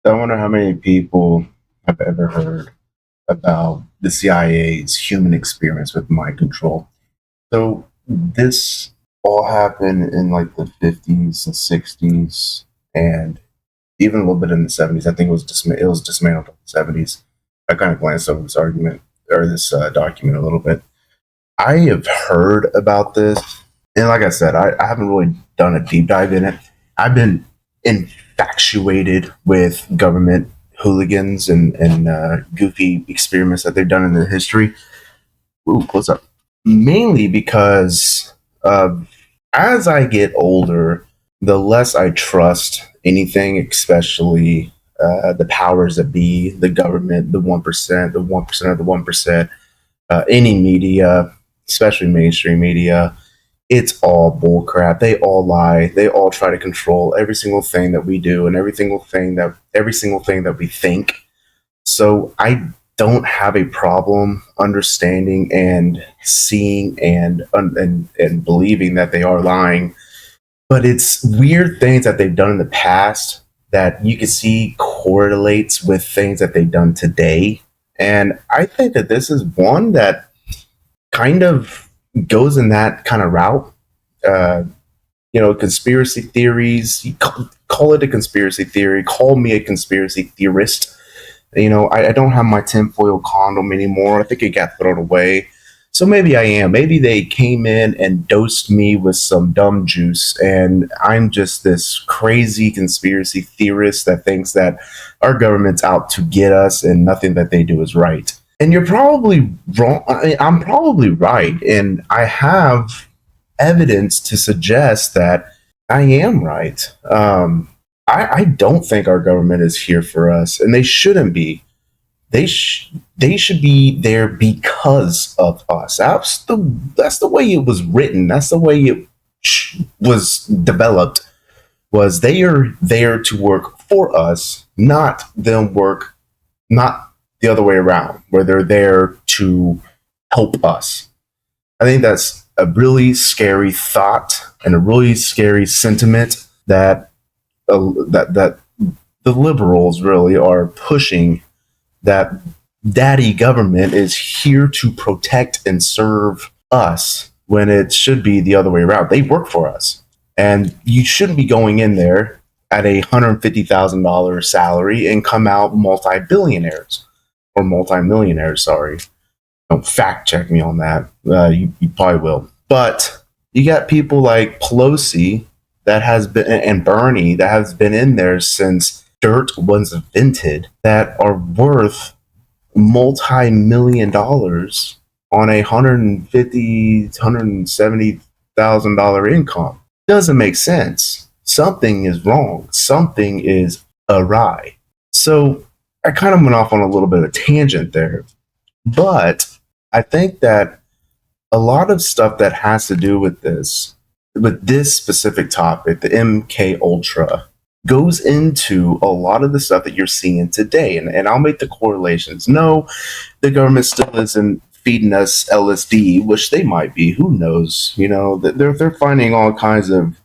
I wonder how many people have ever heard about the CIA's human experience with mind control. So this all happened in like the 50s and 60s, and even a little bit in the 70s. I think it was dismantled in the 70s. I kind of glanced over this argument or this document a little bit. I have heard about this, and like I said, I haven't really done a deep dive in it. I've been infatuated with government hooligans and goofy experiments that they've done in their history. Ooh, close up. Mainly because as I get older, the less I trust anything, especially the powers that be, the government, the 1%, the 1% of the 1%, any media, especially mainstream media. It's all bullcrap. They all lie. They all try to control every single thing that we do and every single thing that we think. So I don't have a problem understanding and seeing and believing that they are lying. But it's weird things that they've done in the past that you can see correlates with things that they've done today. And I think that this is one that kind of goes in that kind of route. Uh, conspiracy theories. You call it a conspiracy theory. Call me a conspiracy theorist. I don't have my tinfoil condom anymore. I think it got thrown away. So maybe I am. Maybe they came in and dosed me with some dumb juice, and I'm just this crazy conspiracy theorist that thinks that our government's out to get us and nothing that they do is right. And you're probably wrong. I'm probably right. And I have evidence to suggest that I am right. I don't think our government is here for us, and they shouldn't be. They should be there because of us. That's the way it was written. That's the way it was developed. Was they are there to work for us, not them work, not the other way around, where they're there to help us. I think that's a really scary thought and a really scary sentiment that the liberals really are pushing, that daddy government is here to protect and serve us when it should be the other way around. They work for us. And you shouldn't be going in there at a $150,000 salary and come out multi-billionaires or multi-millionaires. Sorry. Don't fact check me on that. You probably will. But you got people like Pelosi that has been, and Bernie that has been in there since dirt was invented, that are worth multi-million dollars on a $170,000 income. Doesn't make sense. Something is wrong. Something is awry. So I kind of went off on a little bit of a tangent there, but I think that a lot of stuff that has to do with this specific topic, the MK Ultra, goes into a lot of the stuff that you're seeing today. And I'll make the correlations. No, the government still isn't feeding us LSD, which they might be. Who knows? They're finding all kinds of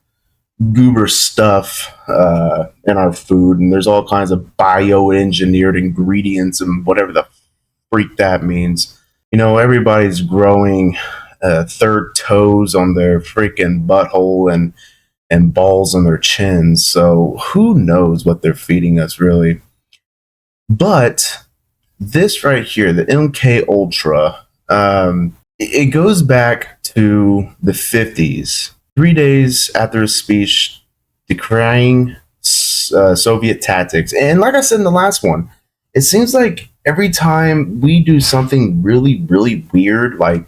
goober stuff in our food, and there's all kinds of bioengineered ingredients and whatever the freak that means. Everybody's growing third toes on their freaking butthole and balls on their chins. So who knows what they're feeding us, really. But this right here, the MK Ultra, it goes back to the 50s, 3 days after a speech decrying Soviet tactics. And like I said in the last one, it seems like every time we do something really, really weird, like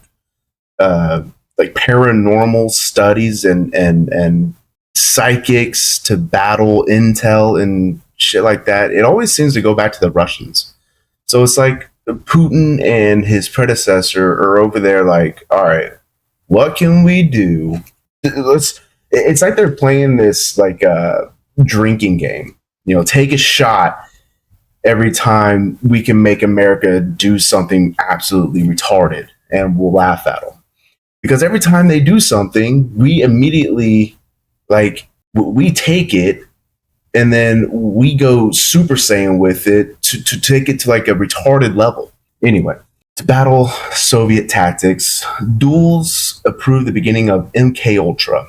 paranormal studies and psychics to battle intel and shit like that, it always seems to go back to the Russians. So it's like Putin and his predecessor are over there like, all right, what can we do? It's like they're playing this like drinking game. Take a shot every time we can make America do something absolutely retarded, and we'll laugh at them. Because every time they do something, we immediately, we take it And then we go Super Saiyan with it to take it to like a retarded level. Anyway, to battle Soviet tactics, duels approved the beginning of MK Ultra.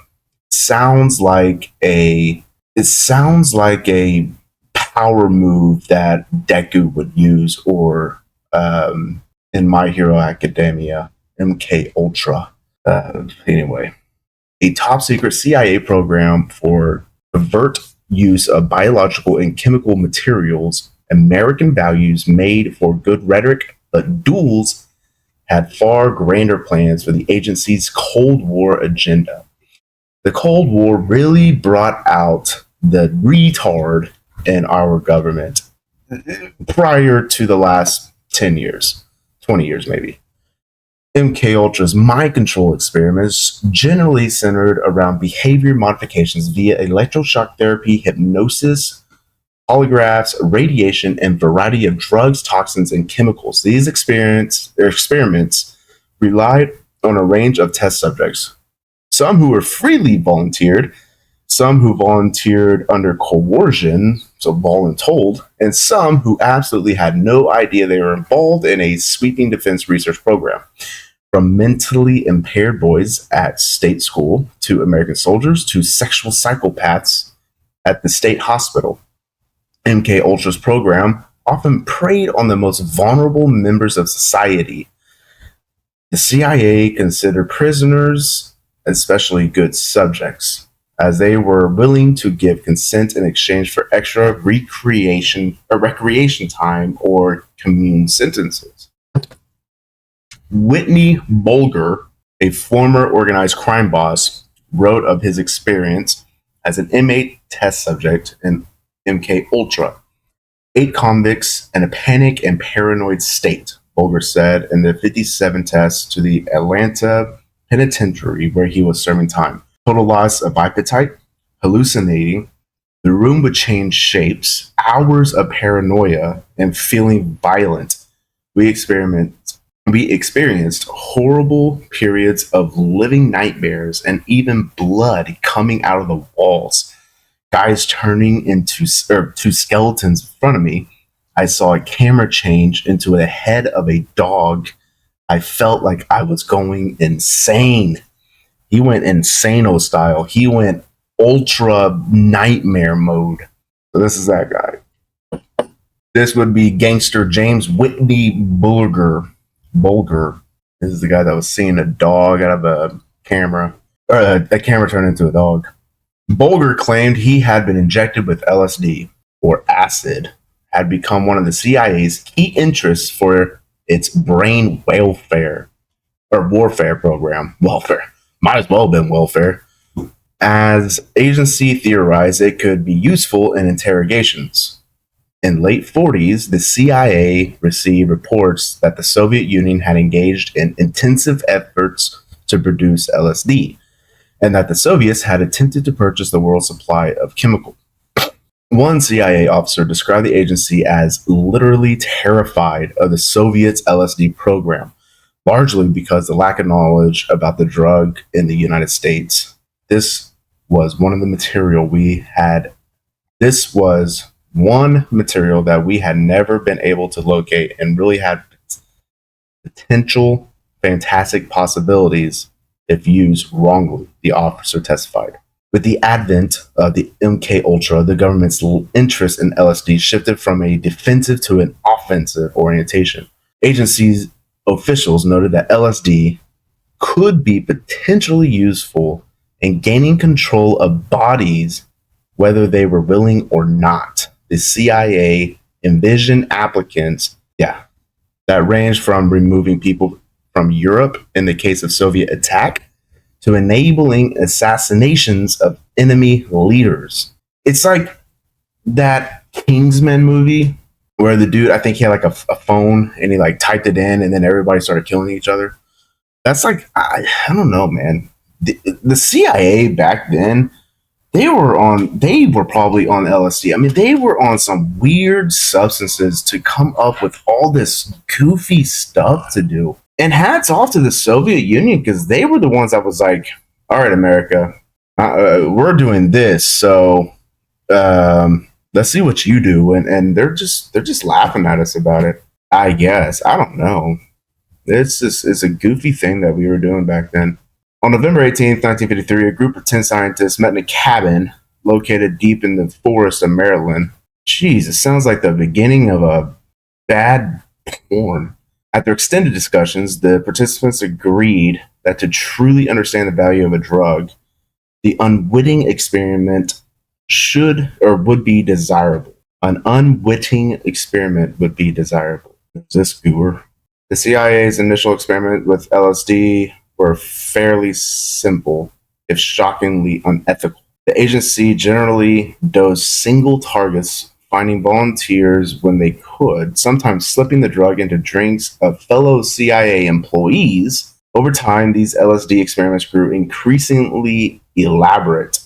Sounds like a it sounds like a power move that Deku would use, or in My Hero Academia, MK Ultra. Anyway, a top secret CIA program for covert use of biological and chemical materials, American values made for good rhetoric, but duels had far grander plans for the agency's Cold War agenda. The Cold War really brought out the retard in our government prior to the last 10 years, 20 years maybe. MK Ultra's mind control experiments generally centered around behavior modifications via electroshock therapy, hypnosis, polygraphs, radiation, and variety of drugs, toxins, and chemicals. These experiments relied on a range of test subjects, some who were freely volunteered, some who volunteered under coercion, so voluntold, and some who absolutely had no idea they were involved in a sweeping defense research program. From mentally impaired boys at state school to American soldiers to sexual psychopaths at the state hospital. MK Ultra's program often preyed on the most vulnerable members of society. The CIA considered prisoners especially good subjects, as they were willing to give consent in exchange for extra recreation time or commune sentences. Whitney Bulger, a former organized crime boss, wrote of his experience as an inmate test subject in MK Ultra. 8 convicts in a panic and paranoid state, Bulger said in the 57 tests to the Atlanta penitentiary where he was serving time. Total loss of appetite, hallucinating, the room would change shapes, hours of paranoia, and feeling violent. We experienced horrible periods of living nightmares and even blood coming out of the walls. Guys turning into skeletons in front of me. I saw a camera change into the head of a dog. I felt like I was going insane. He went insano style. He went ultra nightmare mode. So this is that guy. This would be gangster James Whitney Bulger. This is the guy that was seeing a dog out of a camera, or a camera turned into a dog. Bulger claimed he had been injected with LSD, or acid, had become one of the CIA's key interests for its brain warfare program. Welfare. Might as well have been welfare. As agency theorized, it could be useful in interrogations. In late 40s, the CIA received reports that the Soviet Union had engaged in intensive efforts to produce LSD, and that the Soviets had attempted to purchase the world's supply of chemical. One CIA officer described the agency as literally terrified of the Soviets' LSD program, largely because of the lack of knowledge about the drug in the United States. This was one material that we had never been able to locate and really had potential fantastic possibilities if used wrongly, the officer testified. With the advent of the MK Ultra, the government's interest in LSD shifted from a defensive to an offensive orientation. Agency's officials noted that LSD could be potentially useful in gaining control of bodies, whether they were willing or not. The CIA envisioned applicants, that ranged from removing people from Europe in the case of Soviet attack to enabling assassinations of enemy leaders. It's like that Kingsman movie where the dude, I think he had like a phone and he like typed it in and then everybody started killing each other. That's like, I don't know, man. The CIA back then, they were probably on LSD. I mean, they were on some weird substances to come up with all this goofy stuff to do. And hats off to the Soviet Union, because they were the ones that was like, all right, America, we're doing this. So let's see what you do. And they're just laughing at us about it. I guess. I don't know. It's a goofy thing that we were doing back then. On November 18th, 1953, a group of 10 scientists met in a cabin located deep in the forest of Maryland. Jeez, it sounds like the beginning of a bad porn. After extended discussions, the participants agreed that to truly understand the value of a drug, the unwitting experiment should or would be desirable. An unwitting experiment would be desirable. Is this goober? The CIA's initial experiment with LSD were fairly simple, if shockingly unethical. The agency generally dosed single targets, finding volunteers when they could, sometimes slipping the drug into drinks of fellow CIA employees. Over time, these LSD experiments grew increasingly elaborate.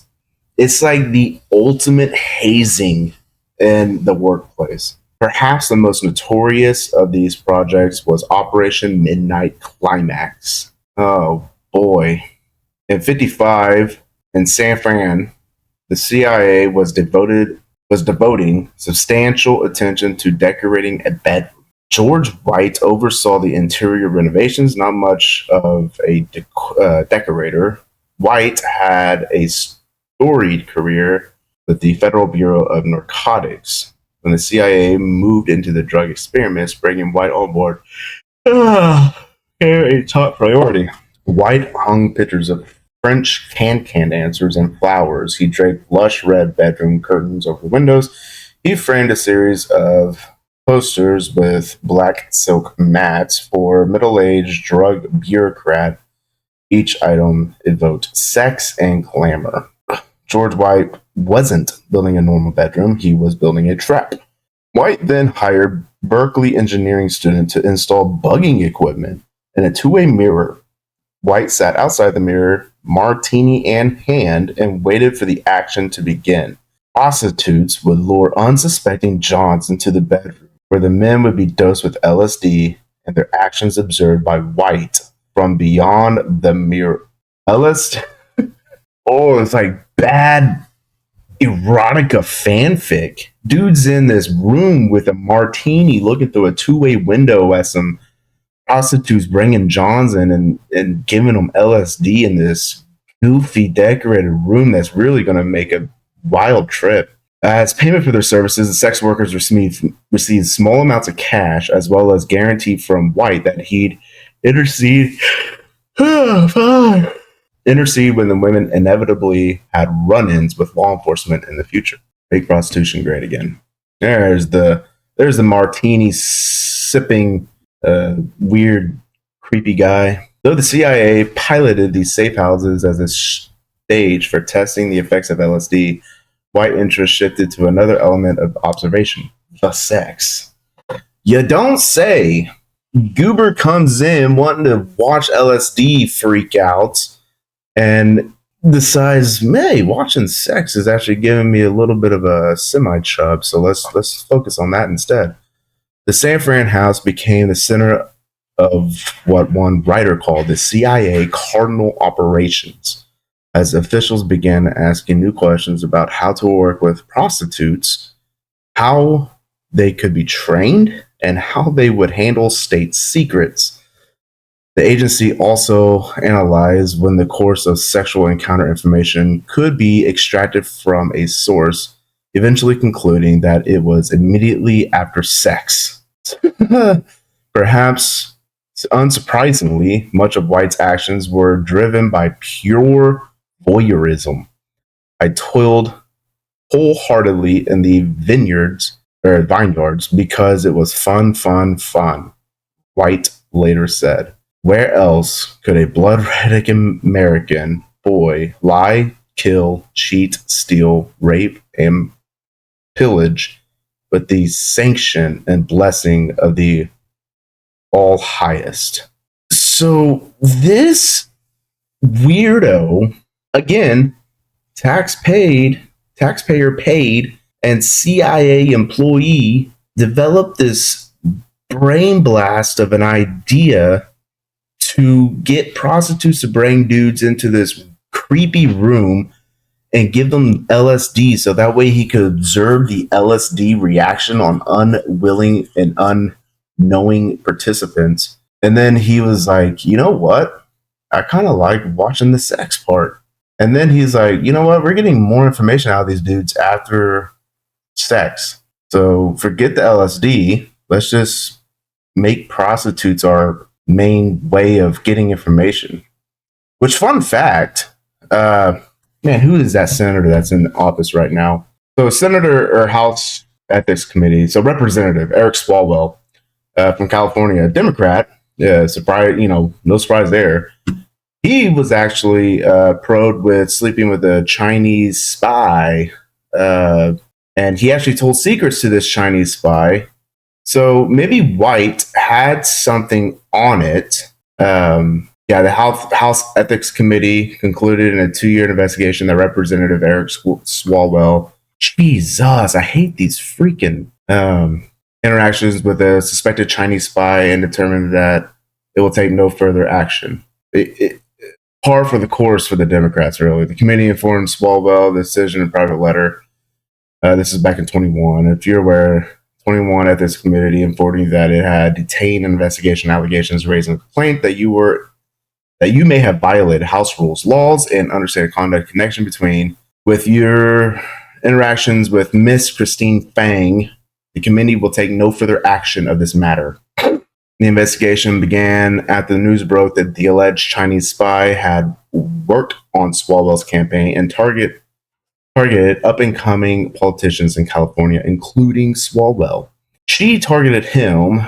It's like the ultimate hazing in the workplace. Perhaps the most notorious of these projects was Operation Midnight Climax. Oh boy. In 55, in San Fran, the CIA was devoting substantial attention to decorating a bedroom. George White oversaw the interior renovations, not much of a decorator. White had a storied career with the Federal Bureau of Narcotics. When the CIA moved into the drug experiments, bringing White on board a top priority. White hung pictures of French can dancers and flowers. He draped lush red bedroom curtains over the windows. He framed a series of posters with black silk mats for middle-aged drug bureaucrat. Each item evoked sex and glamour. George White wasn't building a normal bedroom, he was building a trap. White then hired Berkeley engineering student to install bugging equipment and a two-way mirror. White sat outside the mirror, martini in hand, and waited for the action to begin. Prostitutes would lure unsuspecting Johns into the bedroom, where the men would be dosed with LSD and their actions observed by White from beyond the mirror. LSD. Oh, it's like bad erotica fanfic. Dude's in this room with a martini looking through a two-way window at some prostitutes bringing Johns in and giving them LSD in this goofy decorated room that's really going to make a wild trip. As payment for their services, the sex workers received small amounts of cash as well as guarantee from White that he'd intercede intercede when the women inevitably had run-ins with law enforcement in the future. Make prostitution great again. There's the martini sipping weird creepy guy. Though the CIA piloted these safe houses as a stage for testing the effects of LSD, White interest shifted to another element of observation: the sex. You don't say. Goober comes in wanting to watch LSD freak out and decides, hey, watching sex is actually giving me a little bit of a semi-chub, so let's focus on that instead. The San Fran house became the center of what one writer called the CIA cardinal operations, as officials began asking new questions about how to work with prostitutes, how they could be trained, and how they would handle state secrets. The agency also analyzed when the course of sexual encounter information could be extracted from a source, eventually concluding that it was immediately after sex. Perhaps unsurprisingly, much of White's actions were driven by pure voyeurism. I toiled wholeheartedly in the vineyards because it was fun. White later said. Where else could a blood-red American boy lie, kill, cheat, steal, rape, and pillage with the sanction and blessing of the All Highest? So this weirdo, again, taxpayer paid, and CIA employee, developed this brain blast of an idea to get prostitutes to bring dudes into this creepy room and give them LSD so that way he could observe the LSD reaction on unwilling and unknowing participants. And then he was like, you know what? I kind of like watching the sex part. And then he's like, you know what? We're getting more information out of these dudes after sex. So forget the LSD. Let's just make prostitutes our main way of getting information. Which, fun fact, man, who is that senator that's in office right now? So, Senator or House Ethics Committee, so Representative Eric Swalwell from California, a Democrat. Yeah, surprise, no surprise there. He was actually probed with sleeping with a Chinese spy, and he actually told secrets to this Chinese spy. So maybe White had something on it. The House Ethics Committee concluded in a 2-year investigation that Representative Eric Swalwell, Jesus, I hate these freaking interactions with a suspected Chinese spy and determined that it will take no further action. Par for the course for the Democrats, really. The committee informed Swalwell the decision in a private letter. This is back in 21. If you're aware, 21 Ethics Committee informed you that it had detained investigation allegations raising a complaint that you may have violated House rules, laws, and understated conduct connection with your interactions with Miss Christine Fang. The committee will take no further action of this matter. The investigation began after the news broke that the alleged Chinese spy had worked on Swalwell's campaign and targeted up-and-coming politicians in California, including Swalwell. She targeted him,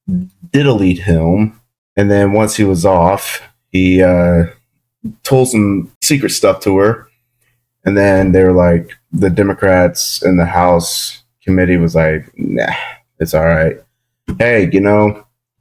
diddlied him, and then once he was off, he told some secret stuff to her. And then they were like, the Democrats in the House committee was like, nah, it's all right. Hey,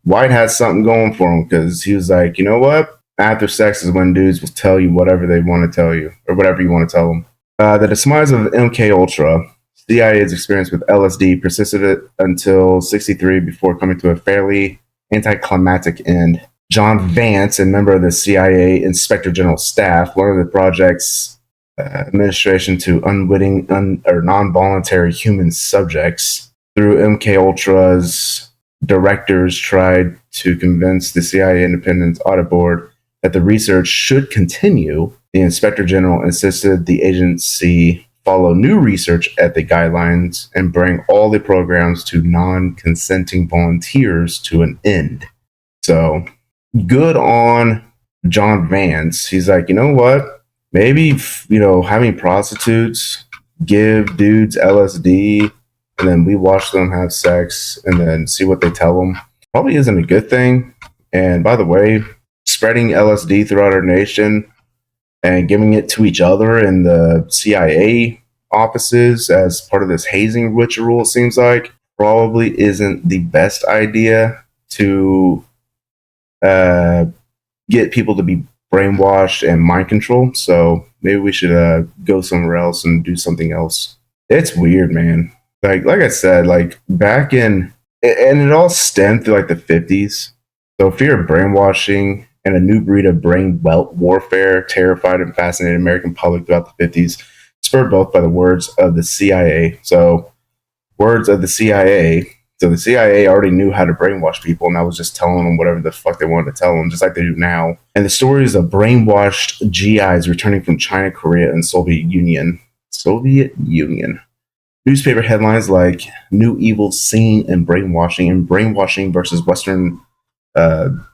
White has something going for him because he was like, you know what? After sex is when dudes will tell you whatever they want to tell you or whatever you want to tell them. The demise of MK Ultra, CIA's experience with LSD persisted until 1963 before coming to a fairly anticlimactic end. John Vance, a member of the CIA Inspector General staff, learned the project's administration to unwitting or non-voluntary human subjects. Through MK Ultra's directors tried to convince the CIA Independent Audit Board that the research should continue. The Inspector General insisted the agency follow new research ethic guidelines and bring all the programs to non-consenting volunteers to an end. So, good on John Vance. He's like, you know what? Maybe, having prostitutes give dudes LSD and then we watch them have sex and then see what they tell them probably isn't a good thing. And by the way, spreading LSD throughout our nation and giving it to each other in the CIA offices as part of this hazing ritual, it seems like, probably isn't the best idea to get people to be brainwashed and mind controlled. So maybe we should go somewhere else and do something else. It's weird, man. Like I said, like back in, and it all stemmed through like the 50s. So fear of brainwashing and a new breed of brain warfare terrified and fascinated American public throughout the 50s, spurred both by the words of the CIA. So words of the CIA. So the CIA already knew how to brainwash people, and I was just telling them whatever the fuck they wanted to tell them, just like they do now. And the stories of brainwashed GIs returning from China, Korea, and Soviet Union. Newspaper headlines like "New Evil Seen in Brainwashing" and "Brainwashing versus Western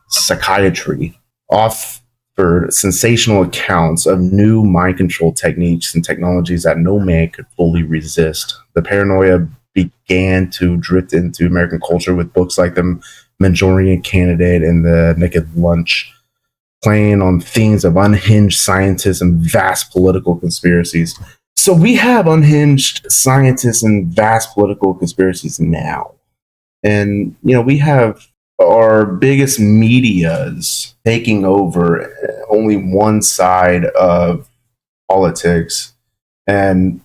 Psychiatry" offered sensational accounts of new mind control techniques and technologies that no man could fully resist. The paranoia began to drift into American culture with books like The Manchurian Candidate and The Naked Lunch, playing on themes of unhinged scientists and vast political conspiracies. So we have unhinged scientists and vast political conspiracies now. And, we have our biggest medias taking over only one side of politics and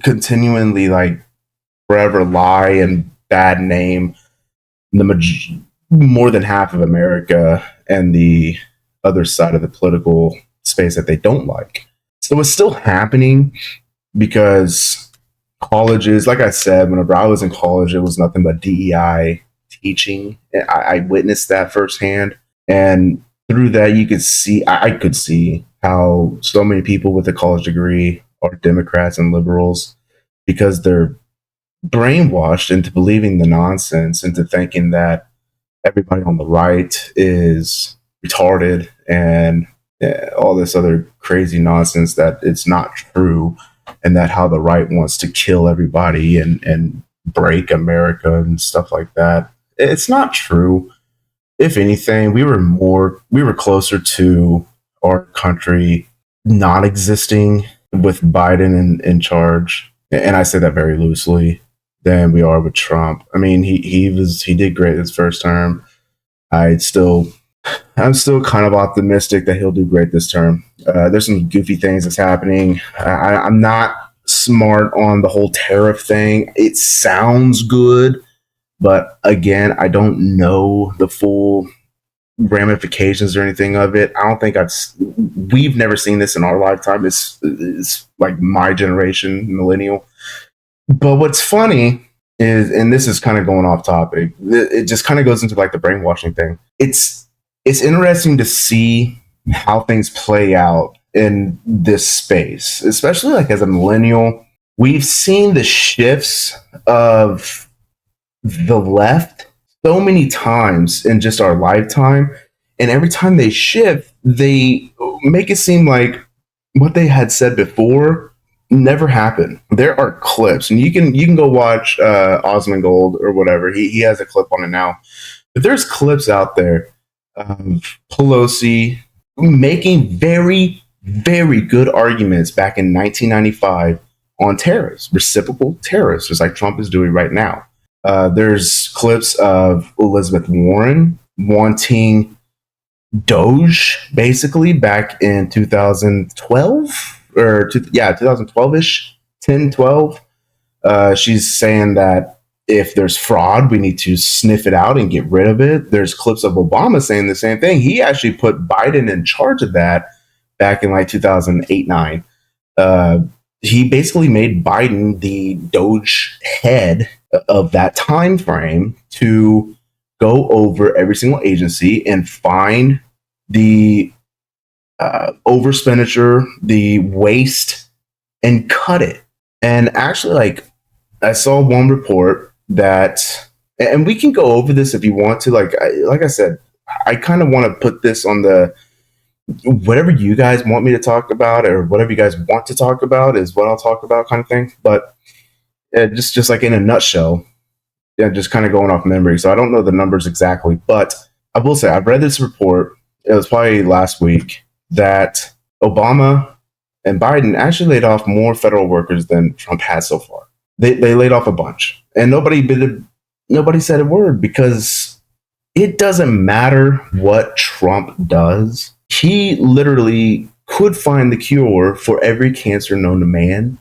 continually forever lie and bad name more than half of America and the other side of the political space that they don't like. So it's still happening because colleges, like I said, whenever I was in college, it was nothing but DEI teaching. I witnessed that firsthand. And through that, you could see, I could see how so many people with a college degree are Democrats and liberals because they're brainwashed into believing the nonsense, into thinking that everybody on the right is retarded and all this other crazy nonsense, that it's not true, and that how the right wants to kill everybody and break America and stuff like that. It's not true. If anything, we were closer to our country not existing with Biden in charge, and I say that very loosely, than we are with Trump. I mean, he did great his first term. I still I'm still kind of optimistic that he'll do great this term. There's some goofy things that's happening. I'm not smart on the whole tariff thing. It sounds good, but again, I don't know the full ramifications or anything of it. I don't think we've never seen this in our lifetime. It's like my generation, millennial. But what's funny is, and this is kind of going off topic, it just kind of goes into like the brainwashing thing. It's interesting to see how things play out in this space, especially like as a millennial. We've seen the shifts of the left so many times in just our lifetime. And every time they shift, they make it seem like what they had said before never happened. There are clips, and you can go watch Osmond Gold or whatever. He has a clip on it now. But there's clips out there of Pelosi making very, very good arguments back in 1995 on tariffs, reciprocal tariffs, just like Trump is doing right now. There's clips of Elizabeth Warren wanting Doge, basically back in 2012 or 2012ish, 10, 12. She's saying that if there's fraud, we need to sniff it out and get rid of it. There's clips of Obama saying the same thing. He actually put Biden in charge of that back in like 2008, 9. He basically made Biden the Doge head of that time frame to go over every single agency and find the overexpenditure, the waste, and cut it. And actually, like, I saw one report that, and we can go over this if you want to. Like I said, I kind of want to put this on the whatever you guys want me to talk about, or whatever you guys want to talk about is what I'll talk about, kind of thing. But just like in a nutshell, yeah, just kind of going off memory. So I don't know the numbers exactly, but I will say I've read this report. It was probably last week that Obama and Biden actually laid off more federal workers than Trump has so far. They laid off a bunch, and nobody said a word, because it doesn't matter what Trump does. He literally could find the cure for every cancer known to man,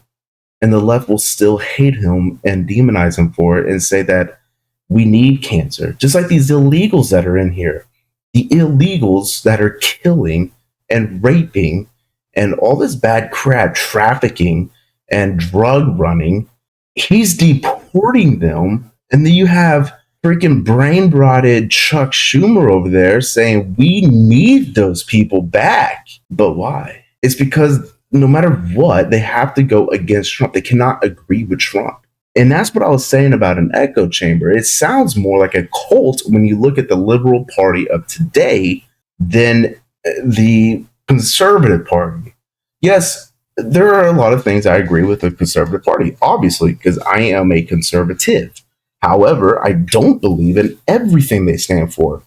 and the left will still hate him and demonize him for it and say that we need cancer. Just like these illegals that are in here, the illegals that are killing and raping and all this bad crap, trafficking and drug running. He's deporting them. And then you have freaking brain rotted Chuck Schumer over there saying we need those people back. But why? It's because no matter what, they have to go against Trump. They cannot agree with Trump. And that's what I was saying about an echo chamber. It sounds more like a cult when you look at the liberal party of today than the conservative party. Yes, there are a lot of things I agree with the conservative party, obviously, because I am a conservative. However, I don't believe in everything they stand for.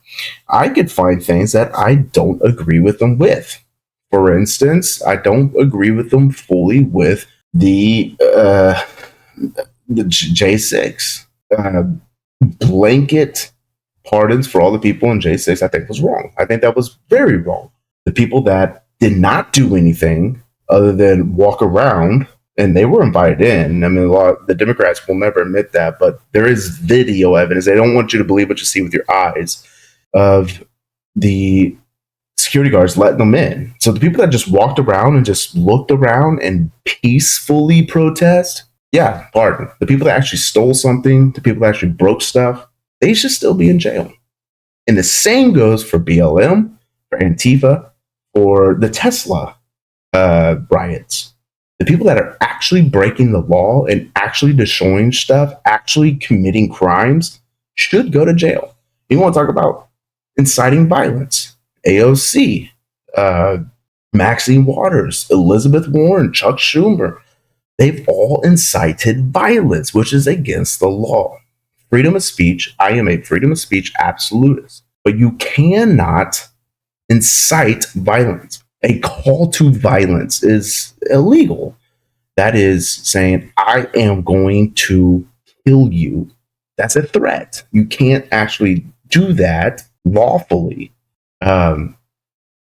I could find things that I don't agree with them with. For instance, I don't agree with them fully with the J6 blanket pardons for all the people in J6. I think was wrong. I think that was very wrong. The people that did not do anything other than walk around, and they were invited in. I mean, the Democrats will never admit that, but there is video evidence. They don't want you to believe what you see with your eyes of the security guards letting them in. So the people that just walked around and just looked around and peacefully protest, yeah, pardon. The people that actually stole something, the people that actually broke stuff, they should still be in jail. And the same goes for BLM, for Antifa, for the Tesla riots. The people that are actually breaking the law and actually destroying stuff, actually committing crimes, should go to jail. You want to talk about inciting violence? AOC, uh, Maxine Waters, Elizabeth Warren, Chuck Schumer, they've all incited violence, which is against the law. Freedom of speech, I am a freedom of speech absolutist, but you cannot incite violence. A call to violence is illegal. That is saying, I am going to kill you. That's a threat. You can't actually do that lawfully.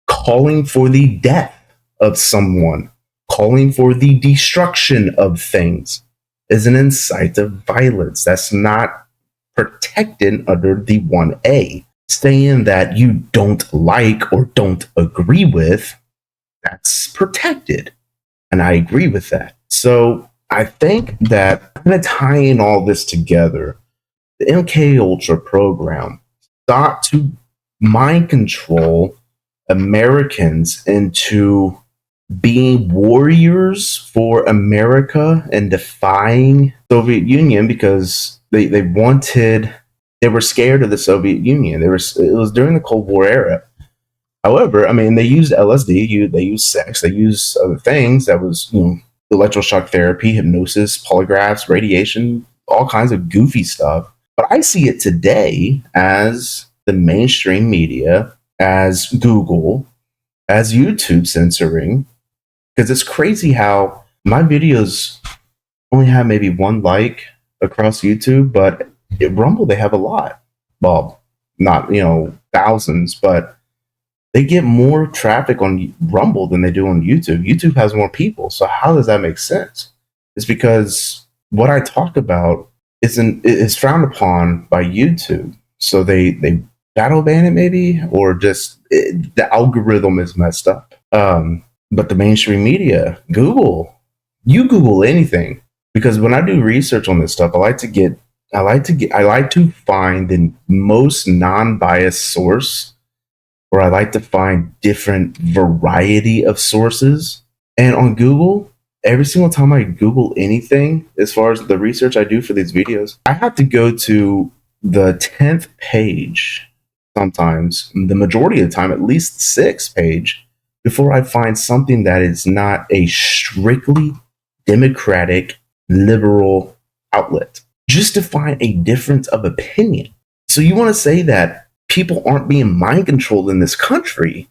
Calling for the death of someone, calling for the destruction of things is an incite of violence. That's not protected under the 1A. Saying that you don't like or don't agree with, that's protected. And I agree with that. So I think that kind of tying all this together, the MK Ultra program sought to mind control Americans into being warriors for America and defying Soviet Union because they were scared of the Soviet Union. It was during the Cold War era. However, I mean, they used LSD, they used sex, they used other things. That was, electroshock therapy, hypnosis, polygraphs, radiation, all kinds of goofy stuff. But I see it today as the mainstream media, as Google, as YouTube censoring, because it's crazy how my videos only have maybe one like across YouTube, but at Rumble they have a lot. Well, not thousands, but they get more traffic on Rumble than they do on YouTube. YouTube has more people, so how does that make sense? It's because what I talk about is frowned upon by YouTube, so they shadow ban it maybe, or just the algorithm is messed up. But the mainstream media, you Google anything, because when I do research on this stuff, I like to find the most non-biased source, or I like to find different variety of sources. And on Google, every single time I Google anything, as far as the research I do for these videos, I have to go to the 10th page, sometimes the majority of the time, at least 6th page, before I find something that is not a strictly democratic, liberal outlet, just to find a difference of opinion. So you want to say that people aren't being mind controlled in this country,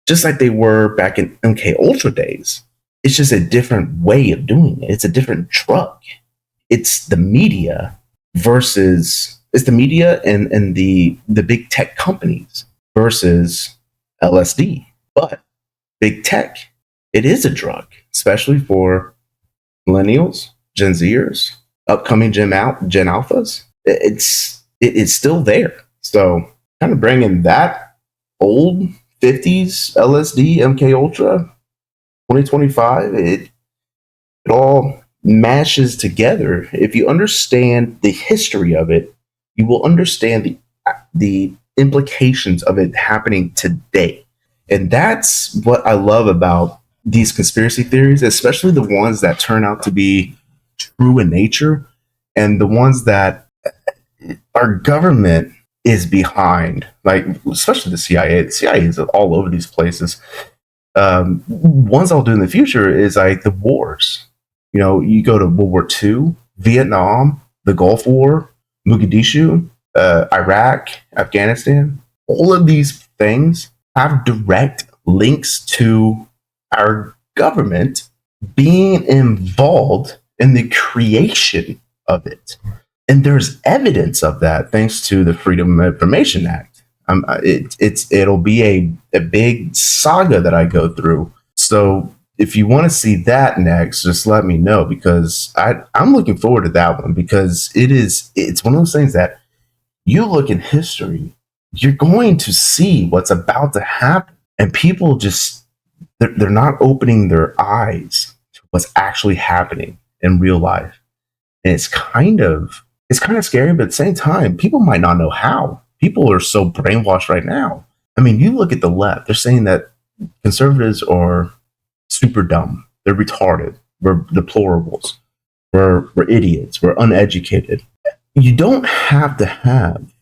just like they were back in MK Ultra days. It's just a different way of doing it. It's a different drug. It's the media and the big tech companies versus LSD. But big tech, it is a drug, especially for millennials, Gen Zers, upcoming Gen Alphas. It's still there. So kind of bringing that old 50s LSD, MK Ultra, 2025, it all mashes together. If you understand the history of it, you will understand the implications of it happening today. And that's what I love about these conspiracy theories, especially the ones that turn out to be true in nature, and the ones that our government is behind, like especially the CIA. The CIA is all over these places. Ones I'll do in the future is like the wars. You go to World War II, Vietnam, the Gulf War, Mogadishu, Iraq, Afghanistan. All of these things have direct links to our government being involved in the creation of it. And there's evidence of that thanks to the Freedom of Information Act. It'll be a big saga that I go through. So if you want to see that next, just let me know, because I'm looking forward to that one, because it's one of those things that you look in history, you're going to see what's about to happen. And people just, they're not opening their eyes to what's actually happening in real life. And it's kind of scary, but at the same time, people might not know how. People are so brainwashed right now. I mean, you look at the left, they're saying that conservatives are super dumb. They're retarded. We're deplorables. We're idiots. We're uneducated. You don't have to have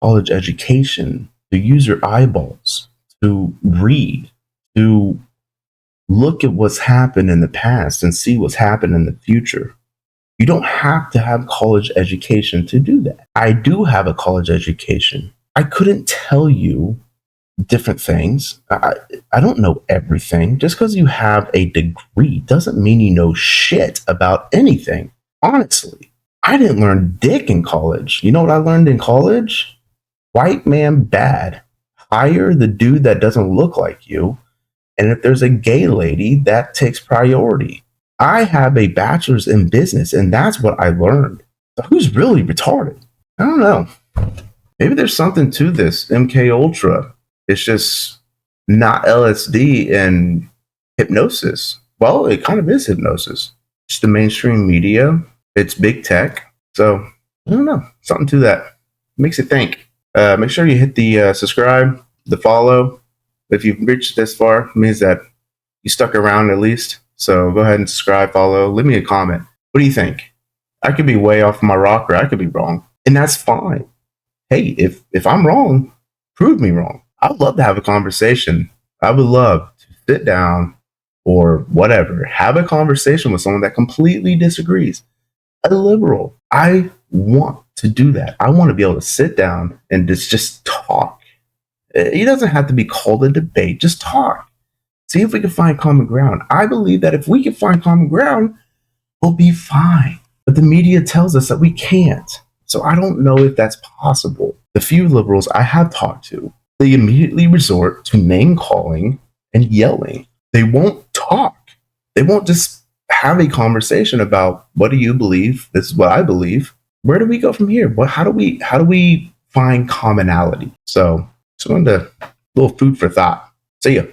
college education to use your eyeballs, to read, to look at what's happened in the past and see what's happened in the future. You don't have to have college education to do that. I do have a college education. I couldn't tell you different things. I don't know everything. Just because you have a degree doesn't mean you know shit about anything. Honestly, I didn't learn dick in college. You know what I learned in college? White man bad. Hire the dude that doesn't look like you. And if there's a gay lady, that takes priority. I have a bachelor's in business, and that's what I learned. So who's really retarded? I don't know. Maybe there's something to this MK Ultra. It's just not LSD and hypnosis. Well, it kind of is hypnosis. It's the mainstream media. It's big tech. So I don't know. Something to that. Makes you think. Make sure you hit the subscribe, the follow. If you've reached this far, it means that you stuck around at least. So go ahead and subscribe, follow, leave me a comment. What do you think? I could be way off my rocker. I could be wrong. And that's fine. Hey, if I'm wrong, prove me wrong. I'd love to have a conversation. I would love to sit down or whatever, have a conversation with someone that completely disagrees. A liberal. I want to do that. I want to be able to sit down and just talk. It doesn't have to be called a debate. Just talk. See if we can find common ground. I believe that if we can find common ground, we'll be fine. But the media tells us that we can't. So I don't know if that's possible. The few liberals I have talked to, they immediately resort to name calling and yelling. They won't talk. They won't just have a conversation about, what do you believe? This is what I believe. Where do we go from here? How do we find commonality? So just wanted a little food for thought. See ya.